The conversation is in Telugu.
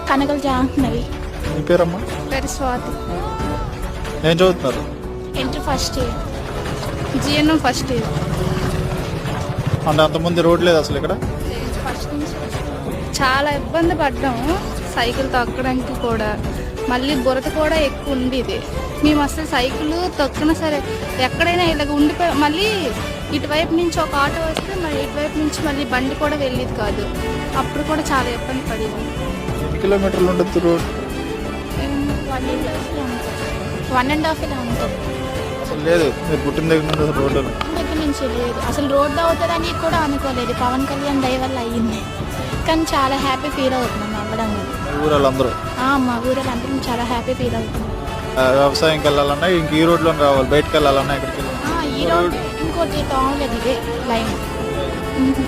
కనకల జాహ్నవి. మీ పేరమ్మా? పేరు స్వాతి. ఏం చదువుతున్నారు? Inter first year, GNM first year. అంటే అంతకుముందు రోడ్ లేదు అసలు ఇక్కడ? ఫస్ట్ నుంచి చాలా ఇబ్బంది పడ్డాము సైకిల్ తొక్కడానికి కూడా. మళ్ళీ బురద కూడా ఎక్కువ ఉండేది. మేము అసలు సైకిల్ తొక్కినా సరే ఎక్కడైనా ఇలాగ ఉండిపోయి మళ్ళీ ఇటువైపు నుంచి ఒక ఆటో వస్తే మరి ఇటువైపు నుంచి మళ్ళీ బండి కూడా వెళ్ళేది కాదు. అప్పుడు కూడా చాలా ఇబ్బంది పడేది. ఎన్ని కిలోమీటర్లు ఉండొచ్చు రోడ్? 1.5 ఇలా ఉంటుంది. అసలు లేదు, మీరు పుట్టిన దగ్గర నుండి అసలు రోడ్డు దగ్గర నుంచి లేదు. అసలు రోడ్డు అవుతుందని కూడా అనుకోలేదు. పవన్ కళ్యాణ్ దయ వల్ల అయ్యింది. కానీ చాలా హ్యాపీ ఫీల్ అవుతున్నాం అవ్వడం. ఊరాళ్ళందరూ మా ఊరిలో అందరం చాలా హ్యాపీ ఫీల్ అవుతున్నాం. వ్యవసాయంకి వెళ్ళాలన్నా ఇంక ఈ రోడ్లో రావాలి, బయటకు వెళ్ళాలన్నా ఎక్కడికి వెళ్ళాలి? ఈ రోడ్ ఇంకోటి తాగలేదు, ఇదే లైన్.